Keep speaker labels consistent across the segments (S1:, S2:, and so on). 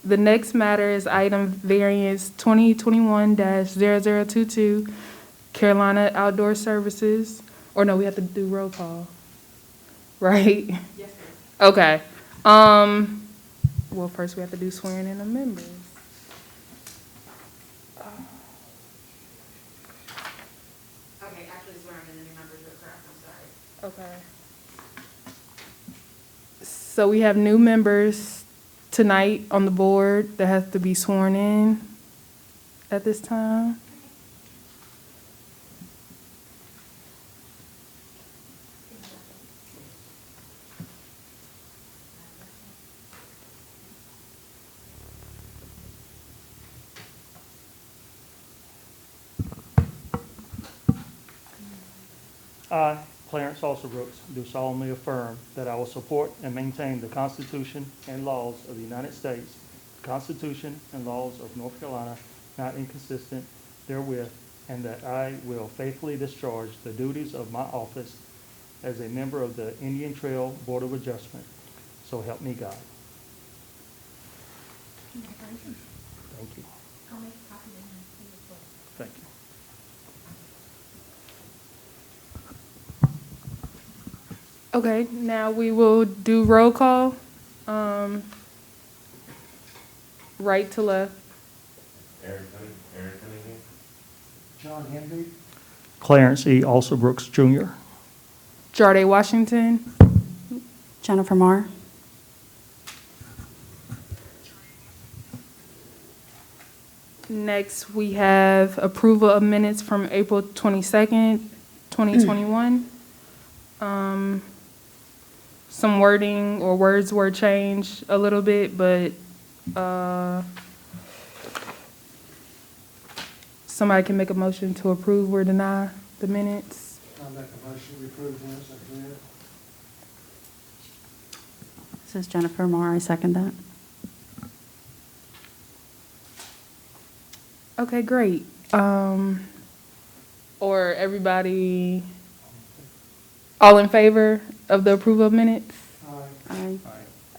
S1: next matter is item variance 2021-0022, Carolina Outdoor Services. Or no, we have to do roll call, right?
S2: Yes, sir.
S1: Okay. Well, first we have to do swearing in of members.
S2: Okay, actually swearing in the new members are correct, I'm sorry.
S1: Okay. So we have new members tonight on the board that have to be sworn in at this time.
S3: I, Clarence Alsobrooks, do solemnly affirm that I will support and maintain the Constitution and laws of the United States, the Constitution and laws of North Carolina, not inconsistent therewith, and that I will faithfully discharge the duties of my office as a member of the Indian Trail Board of Adjustment. So help me God.
S2: Congratulations.
S3: Thank you.
S2: I'll make a copy of it as well.
S3: Thank you.
S1: Okay, now we will do roll call. Right to left.
S4: Aaron Cunningham.
S5: John Henry.
S3: Clarence E. Alsobrooks, Jr.
S1: Jarde Washington.
S6: Jennifer Marr.
S1: Next, we have approval of minutes from April 22nd, 2021. Some wording or words were changed a little bit, but somebody can make a motion to approve or deny the minutes.
S5: I'll make a motion to approve the minutes as read.
S6: This is Jennifer Marr. I second that.
S1: Okay, great. Or everybody, all in favor of the approval of minutes?
S5: Aye.
S6: Aye.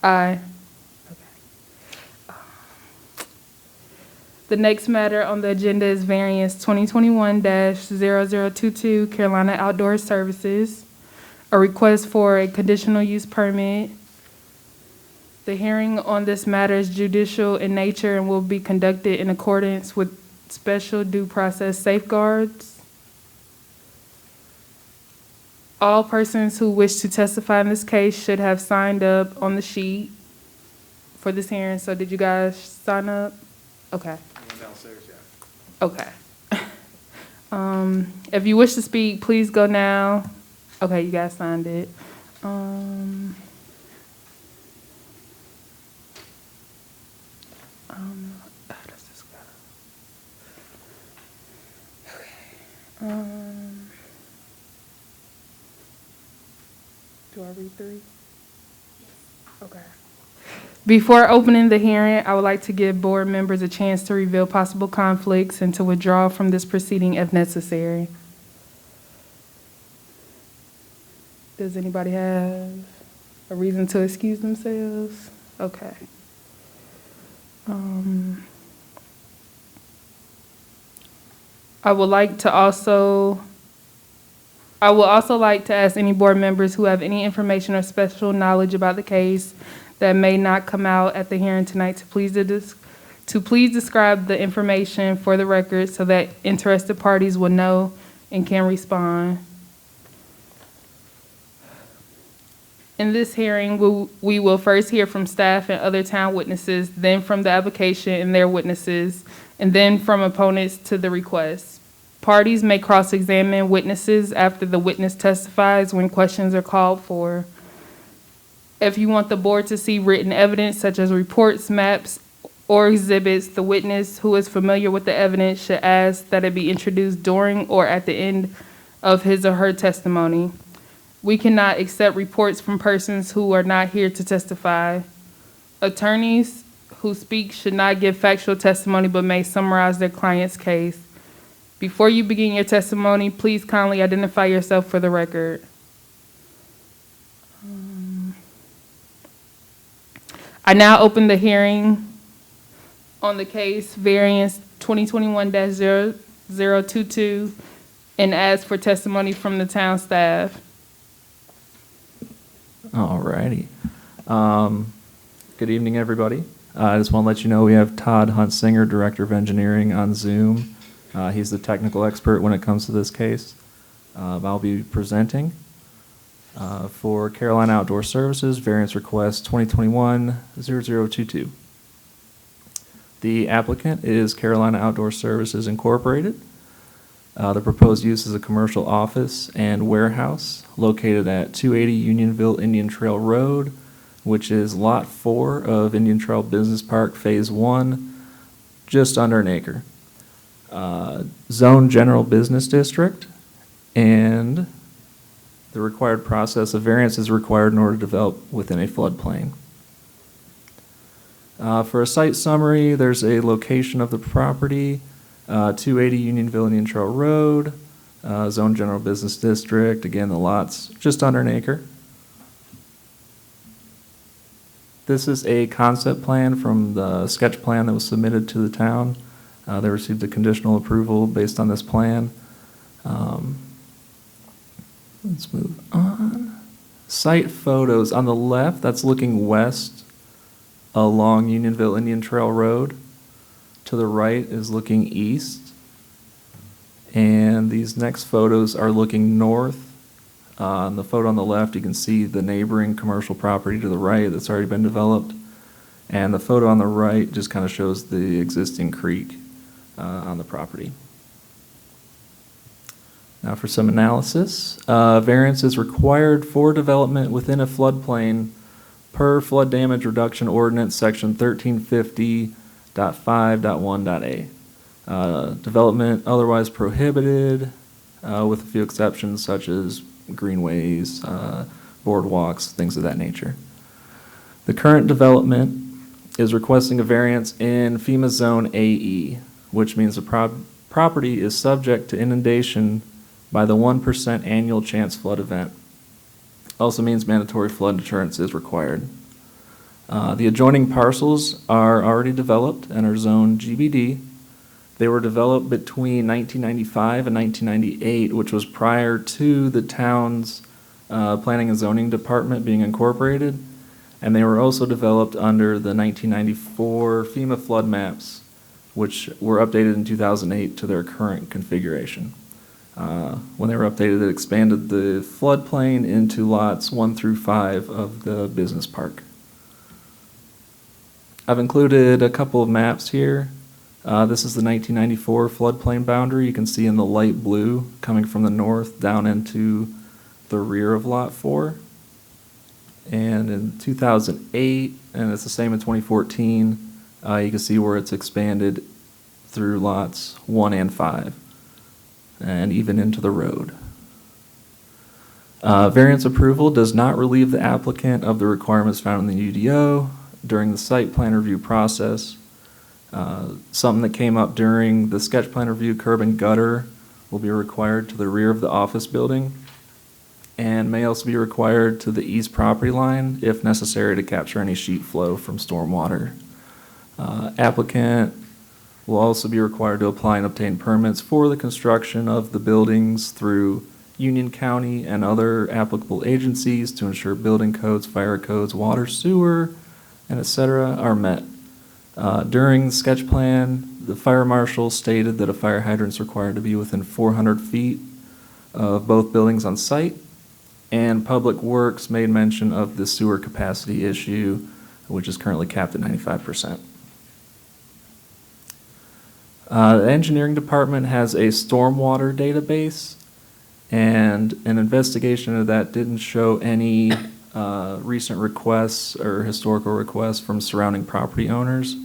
S1: Aye. Okay. The next matter on the agenda is variance 2021-0022, Carolina Outdoor Services, a request for a conditional use permit. The hearing on this matter is judicial in nature and will be conducted in accordance with special due process safeguards. All persons who wish to testify in this case should have signed up on the sheet for this hearing. So did you guys sign up? Okay.
S4: Downstairs, yeah.
S1: Okay. If you wish to speak, please go now. Okay, you guys signed it. How does this go? Okay. Do I read three? Okay. Before opening the hearing, I would like to give board members a chance to reveal possible conflicts and to withdraw from this proceeding if necessary. Does anybody have a reason to excuse themselves? Okay. I would also like to ask any board members who have any information or special knowledge about the case that may not come out at the hearing tonight to please describe the information for the record so that interested parties will know and can respond. In this hearing, we will first hear from staff and other town witnesses, then from the application and their witnesses, and then from opponents to the request. Parties may cross-examine witnesses after the witness testifies when questions are called for. If you want the board to see written evidence such as reports, maps, or exhibits, the witness who is familiar with the evidence should ask that it be introduced during or at the end of his or her testimony. We cannot accept reports from persons who are not here to testify. Attorneys who speak should not give factual testimony but may summarize their client's case. Before you begin your testimony, please kindly identify yourself for the record. I now open the hearing on the case variance 2021-0022 and ask for testimony from the town staff.
S7: Alrighty. Good evening, everybody. I just want to let you know we have Todd Huntsinger, Director of Engineering, on Zoom. He's the technical expert when it comes to this case. I'll be presenting for Carolina Outdoor Services, variance request 2021-0022. The applicant is Carolina Outdoor Services Incorporated. The proposed use is a commercial office and warehouse located at 280 Unionville Indian Trail Road, which is Lot 4 of Indian Trail Business Park Phase 1, just under an acre. Zone General Business District, and the required process of variance is required in order to develop within a floodplain. For a site summary, there's a location of the property, 280 Unionville Indian Trail Road, Zone General Business District. Again, the lot's just under an acre. This is a concept plan from the sketch plan that was submitted to the town. They received a conditional approval based on this plan. Let's move on. Site photos on the left, that's looking west along Unionville Indian Trail Road. To the right is looking east. And these next photos are looking north. On the photo on the left, you can see the neighboring commercial property to the right that's already been developed. And the photo on the right just kind of shows the existing creek on the property. Now for some analysis. Variance is required for development within a floodplain per Flood Damage Reduction Ordinance, Section 1350.5.1.a. Development otherwise prohibited, with a few exceptions such as greenways, boardwalks, things of that nature. The current development is requesting a variance in FEMA Zone AE, which means the property is subject to inundation by the 1% annual chance flood event. Also means mandatory flood deterrence is required. The adjoining parcels are already developed and are zoned GBD. They were developed between 1995 and 1998, which was prior to the town's planning and zoning department being incorporated. And they were also developed under the 1994 FEMA flood maps, which were updated in 2008 to their current configuration. When they were updated, it expanded the floodplain into lots 1 through 5 of the business park. I've included a couple of maps here. This is the 1994 floodplain boundary. You can see in the light blue coming from the north down into the rear of Lot 4. And in 2008, and it's the same in 2014, you can see where it's expanded through lots 1 and 5. And even into the road. Variance approval does not relieve the applicant of the requirements found in the UDO during the site plan review process. Something that came up during the sketch plan review, curb and gutter will be required to the rear of the office building and may also be required to the east property line if necessary to capture any sheet flow from stormwater. Applicant will also be required to apply and obtain permits for the construction of the buildings through Union County and other applicable agencies to ensure building codes, fire codes, water, sewer, and etc. are met. During the sketch plan, the fire marshal stated that a fire hydrant is required to be within 400 feet of both buildings on site, and Public Works made mention of the sewer capacity issue, which is currently capped at 95%. The engineering department has a stormwater database, and an investigation of that didn't show any recent requests or historical requests from surrounding property owners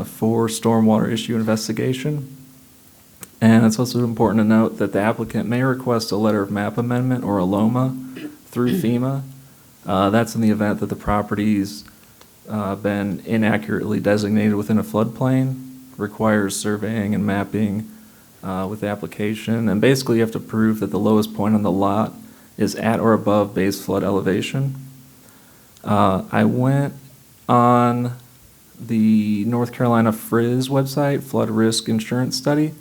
S7: for stormwater issue investigation. And it's also important to note that the applicant may request a letter of map amendment or a LOMA through FEMA. That's in the event that the property's been inaccurately designated within a floodplain, requires surveying and mapping with the application. And basically you have to prove that the lowest point on the lot is at or above base flood elevation. I went on the North Carolina FRIZ website, Flood Risk Insurance Study.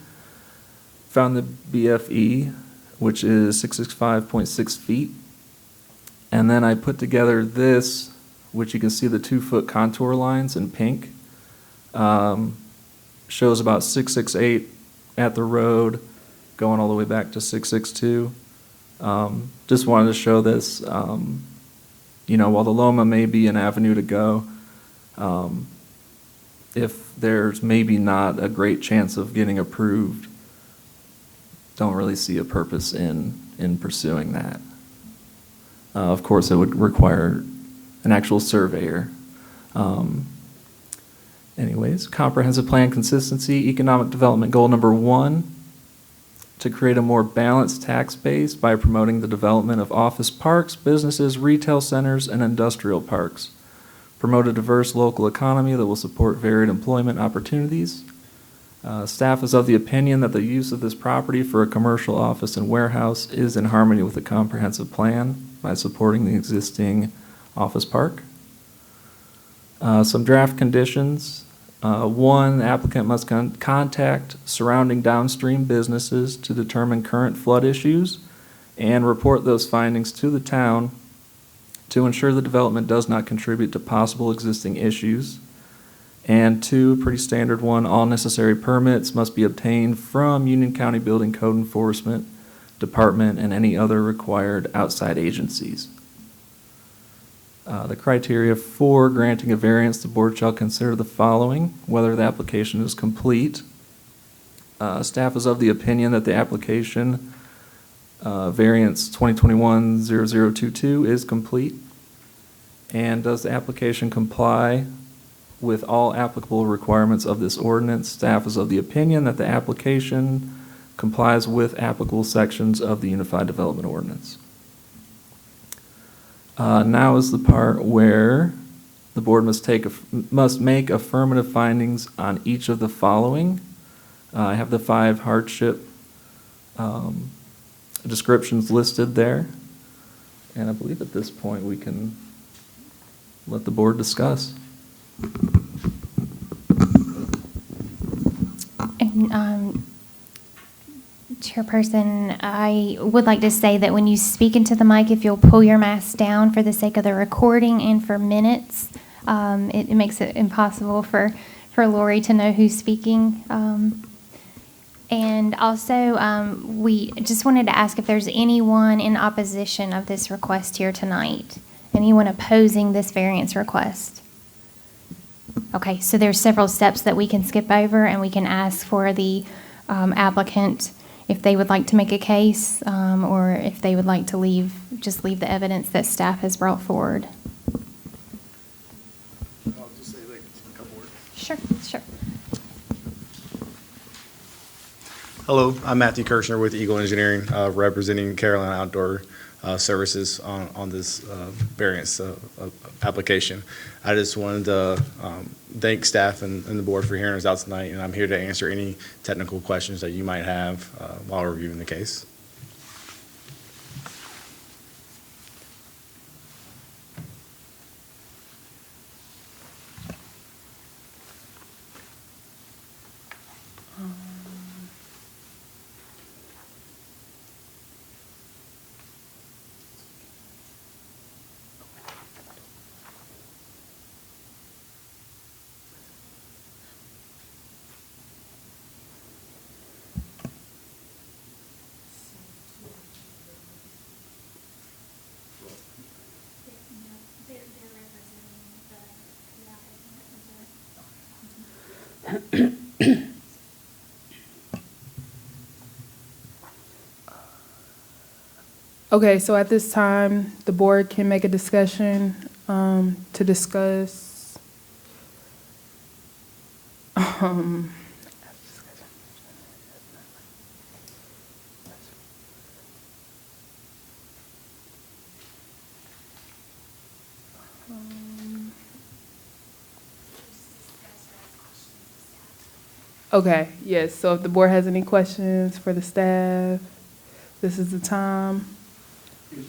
S7: Found the BFE, which is 665.6 feet. And then I put together this, which you can see the 2-foot contour lines in pink. Shows about 668 at the road, going all the way back to 662. Just wanted to show this. While the Loma may be an avenue to go, if there's maybe not a great chance of getting approved, don't really see a purpose in pursuing that. Of course, it would require an actual surveyor. Anyways, comprehensive plan consistency, economic development goal number 1, to create a more balanced tax base by promoting the development of office parks, businesses, retail centers, and industrial parks. Promote a diverse local economy that will support varied employment opportunities. Staff is of the opinion that the use of this property for a commercial office and warehouse is in harmony with the comprehensive plan by supporting the existing office park. Some draft conditions. 1, the applicant must contact surrounding downstream businesses to determine current flood issues and report those findings to the town to ensure the development does not contribute to possible existing issues. And 2, pretty standard one, all necessary permits must be obtained from Union County Building Code Enforcement Department and any other required outside agencies. The criteria for granting a variance, the board shall consider the following: whether the application is complete. Staff is of the opinion that the application, variance 2021-0022, is complete. And does the application comply with all applicable requirements of this ordinance? Staff is of the opinion that the application complies with applicable sections of the Unified Development Ordinance. Now is the part where the board must make affirmative findings on each of the following. I have the 5 hardship descriptions listed there, and I believe at this point we can let the board discuss.
S8: And, Chairperson, I would like to say that when you speak into the mic, if you'll pull your mask down for the sake of the recording and for minutes, it makes it impossible for Lori to know who's speaking. And also, we just wanted to ask if there's anyone in opposition of this request here tonight. Anyone opposing this variance request? Okay, so there's several steps that we can skip over, and we can ask for the applicant if they would like to make a case, or if they would like to just leave the evidence that staff has brought forward.
S4: I'll just say like a couple words.
S8: Sure, sure.
S9: Hello, I'm Matthew Kirshner with Eagle Engineering, representing Carolina Outdoor Services on this variance application. I just wanted to thank staff and the board for hearing us out tonight, and I'm here to answer any technical questions that you might have while reviewing the case.
S1: Okay, so at this time, the board can make a discussion to discuss okay, yes, so if the board has any questions for the staff, this is the time.
S5: Is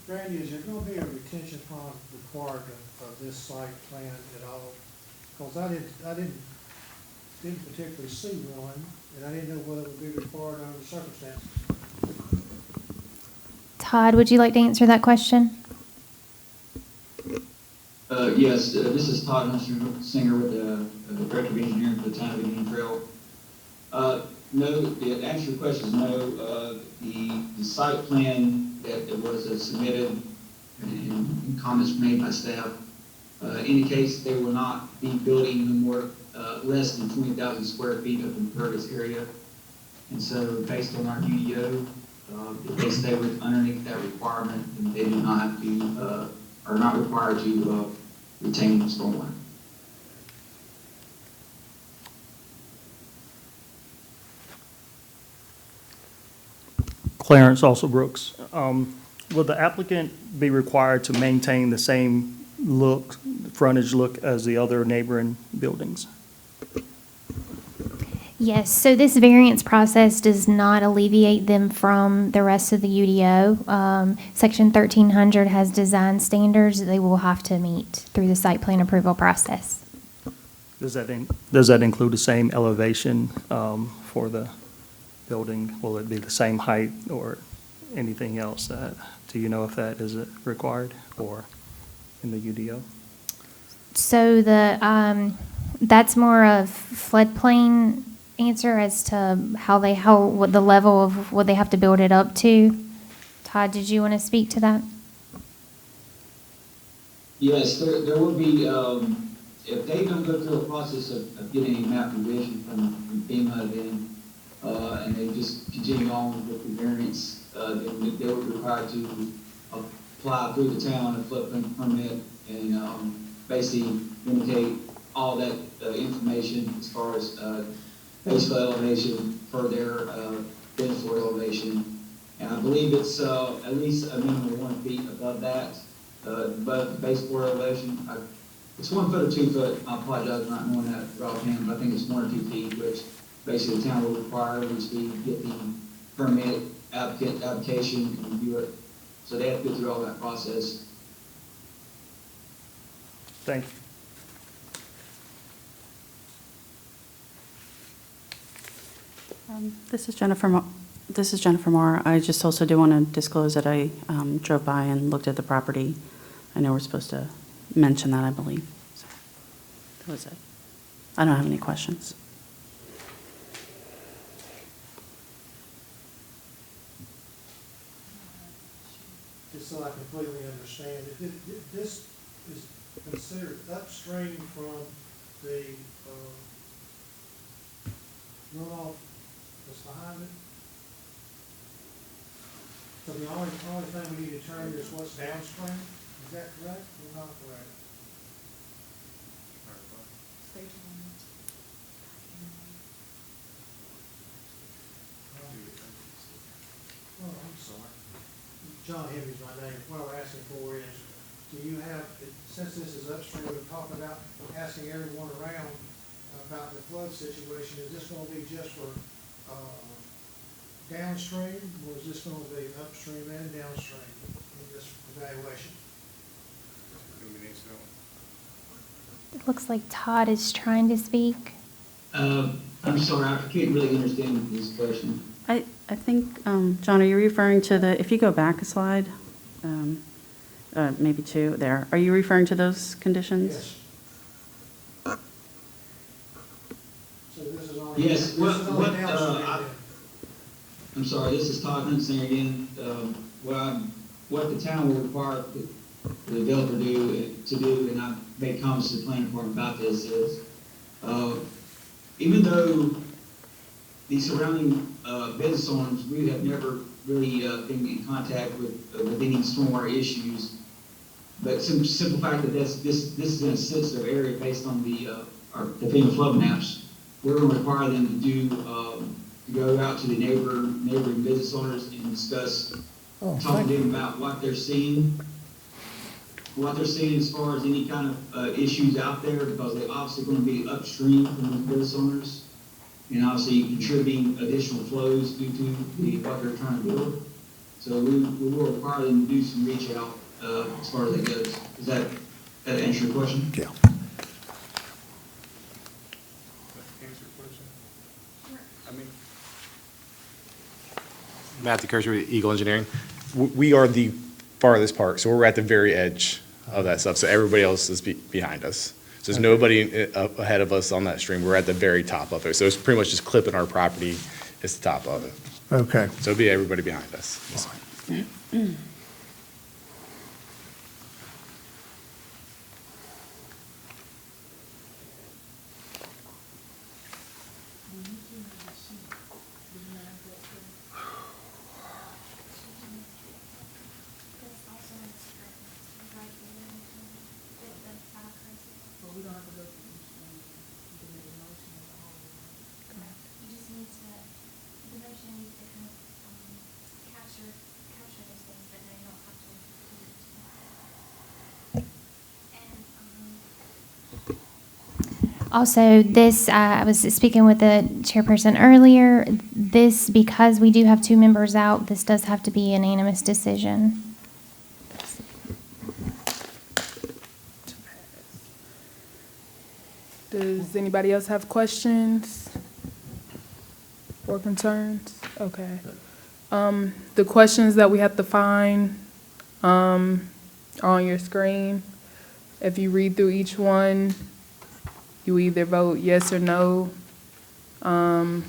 S5: there Randy, is there gonna be a retention pond required of this site plan at all? Because I didn't particularly see one, and I didn't know whether it would be required under the circumstances.
S8: Todd, would you like to answer that question?
S10: Yes, this is Todd Singer with the Director of Engineering for the Town of Indian Trail. No, the answer to your question is no. The site plan that was submitted and comments made by staff indicates they will not be building no more, less than 20,000 square feet of impervious area. And so based on our UDO, if they stay underneath that requirement, then they do not have to, are not required to retain stormwater.
S3: Clarence also Brooks. Will the applicant be required to maintain the same look, frontage look as the other neighboring buildings?
S8: Yes, so this variance process does not alleviate them from the rest of the UDO. Section 1300 has design standards that they will have to meet through the site plan approval process.
S3: Does that include the same elevation for the building? Will it be the same height or anything else? Do you know if that is required or in the UDO?
S8: So that's more of floodplain answer as to what the level of what they have to build it up to. Todd, did you want to speak to that?
S10: Yes, there will be, if they don't go through a process of getting a map revision from FEMA, then, and they just continue on with the variance, then they will be required to apply through the town a floodplain permit and basically indicate all that information as far as base flood elevation for their finished floor elevation. And I believe it's at least a minimum of 1 feet above that, above the base floor elevation. It's 1 foot or 2 foot. I apologize for not knowing that offhand, but I think it's 1 or 2 feet, which basically the town will require once we get the permit application and review it. So they have to go through all that process.
S3: Thank you.
S6: This is Jennifer Moore. I just also do want to disclose that I drove by and looked at the property. I know we're supposed to mention that, I believe. So that was it. I don't have any questions.
S5: Just so I completely understand, this is considered upstream from the runoff that's behind it? So the only thing we need to determine is what's downstream? Is that correct or not correct? Oh, I'm sorry. John Henry's my name. What we're asking for is, do you have, since this is upstream, we're talking about asking everyone around about the flood situation, is this gonna be just for, downstream, or is this gonna be upstream and downstream in this evaluation?
S8: It looks like Todd is trying to speak.
S10: I'm sorry, I can't really understand this question.
S6: I think, John, are you referring to if you go back a slide, maybe two there, are you referring to those conditions?
S5: Yes. So this is only,
S10: Yes,
S5: this is only downstream.
S10: I'm sorry, this is Todd Hunsinger again. What the town will require the developer to do, and I've made comments to the planning department about this, is even though the surrounding business owners, we have never really been in contact with any stormwater issues, but some simple fact that this is in a sensitive area based on the FEMA flood maps, we're going to require them to go out to the neighboring business owners and discuss, talk to them about what they're seeing as far as any kind of issues out there, because they're obviously going to be upstream from those business owners, and obviously contributing additional flows due to what they're trying to build. So we will require them to do some reach out, as far as that goes. Does that answer your question?
S4: Yeah.
S9: Matthew Kirschner with Eagle Engineering. We are the farthest part, so we're at the very edge of that stuff, so everybody else is behind us. So there's nobody ahead of us on that stream. We're at the very top of it, so it's pretty much just clipping our property. It's the top of it.
S4: Okay.
S9: So it'll be everybody behind us.
S8: You just need to, the motion needs to kind of, capture those things, but no, you don't have to. And, also, this, I was speaking with the chairperson earlier, this, because we do have two members out, this does have to be a unanimous decision.
S1: Does anybody else have questions or concerns? Okay. The questions that we have to find, are on your screen. If you read through each one, you either vote yes or no, and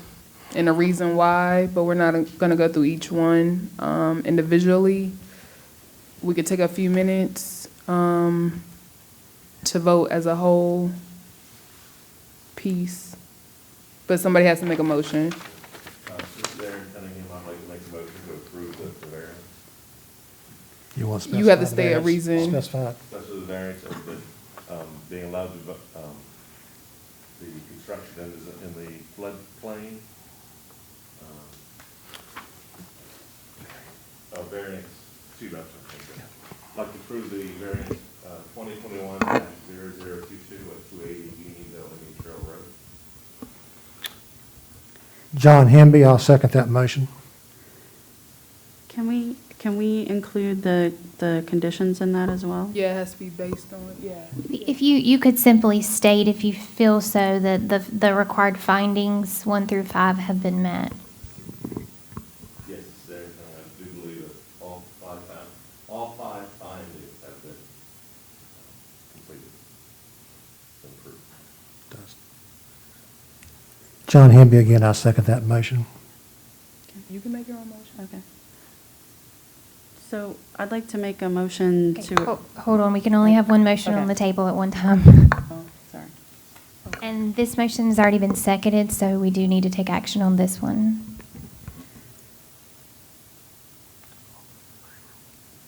S1: a reason why, but we're not gonna go through each one, individually. We could take a few minutes, to vote as a whole piece, but somebody has to make a motion.
S11: Mr. Darren Cunningham, I'd like to make a motion to approve the variance,
S4: You want to
S1: You have to
S4: specify the
S1: state a
S4: variance?
S1: reason.
S4: Specify it.
S11: especially the variance of being allowed to, the construction in the floodplain. Variance, two reps, I think. I'd like to approve the variance, 2021-0022 at 280 Unionville Indian Trail Road.
S5: John Hamby, I'll second that motion.
S6: Can we include the conditions in that as well?
S1: Yeah, it has to be based on, yeah.
S8: If you could simply state, if you feel so, that the required findings 1 through 5 have been met.
S11: Yes, it's there. I do believe that all five findings have been completed, approved.
S4: Does.
S5: John Hamby again, I'll second that motion.
S1: You can make your own motion.
S6: Okay. So I'd like to make a motion
S8: Okay,
S6: to.
S8: hold on, we can only have one motion on
S6: Okay.
S8: the table at one time.
S6: Oh, sorry.
S8: And this motion has already been seconded, so we do need to take action on this one.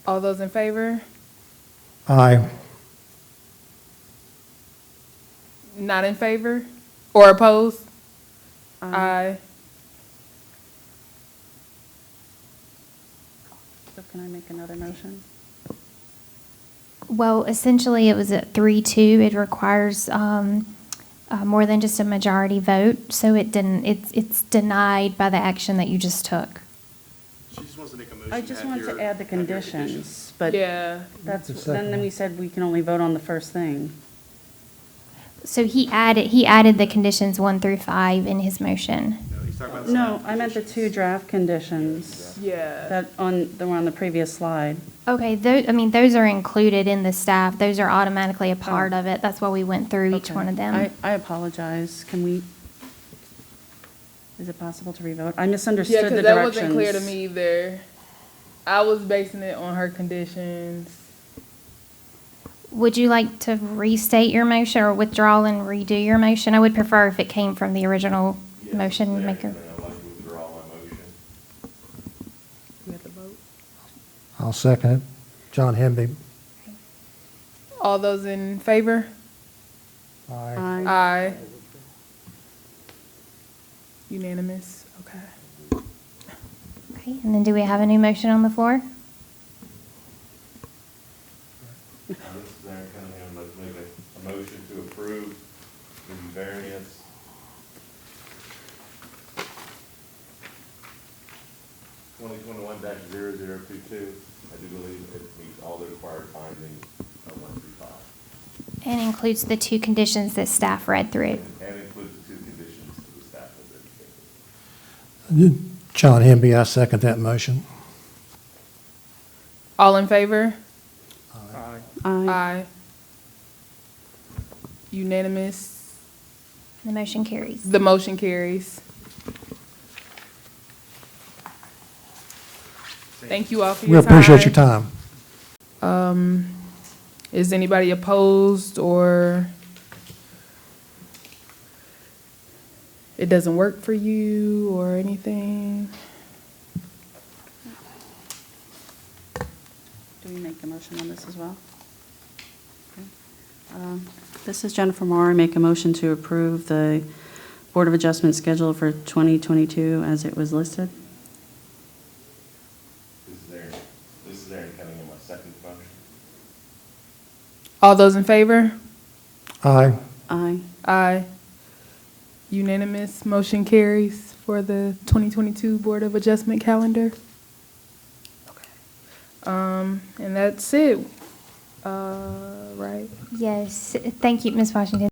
S1: All those in favor?
S5: Aye.
S1: Not in favor? Or opposed? Aye.
S6: So can I make another motion?
S8: Well, essentially, it was at 3-2. It requires more than just a majority vote, so it's denied by the action that you just took.
S9: She just wants to make a motion.
S6: I just want to add the conditions, but
S1: Yeah.
S6: that's,
S5: The second
S6: then we
S5: one.
S6: said we can only vote on the first thing.
S8: So he added the conditions 1 through 5 in his motion.
S6: No, I meant the two draft conditions
S1: Yeah.
S6: that were on the previous slide.
S8: Okay, those are included in the staff. Those are automatically a part of it. That's why we went through each
S6: Okay.
S8: one of them.
S6: I apologize. Is it possible to revote? I
S1: Yeah,
S6: misunderstood the
S1: because
S6: directions.
S1: that wasn't clear to me either. I was basing it on her conditions.
S8: Would you like to restate your motion or withdraw and redo your motion? I would prefer if it came from the original motion maker.
S11: I'd like to withdraw my motion.
S1: We have to vote.
S5: I'll second it. John Hamby.
S1: All those in favor?
S5: Aye.
S1: Aye. Unanimous, okay.
S8: Okay, and then do we have a new motion on the floor?
S11: This is Darren Cunningham, I'd like to make a motion to approve the variance 2021-0022 2021-0022. I do believe it meets all the required findings of 1 through 5,
S8: And includes the two conditions that staff read through.
S11: and includes the 2 conditions that the staff has indicated.
S4: John Hemby, I second that motion.
S1: All in favor?
S3: Aye.
S6: Aye.
S1: Unanimous.
S8: The motion carries.
S1: The motion carries. Thank you all for
S4: We
S1: your time.
S4: appreciate your time.
S1: Is anybody opposed or it doesn't work for you or anything?
S6: Do we make a motion on this as well? Okay. This is Jennifer Moore. I make a motion to approve the Board of Adjustment schedule for 2022 as it was listed.
S11: This is Aaron Cunningham, my second motion.
S1: All those in favor?
S4: Aye.
S6: Aye.
S1: Aye. Unanimous. Motion carries for the 2022 Board of Adjustment calendar. And that's it. Right.
S8: Yes, thank you, Ms. Washington.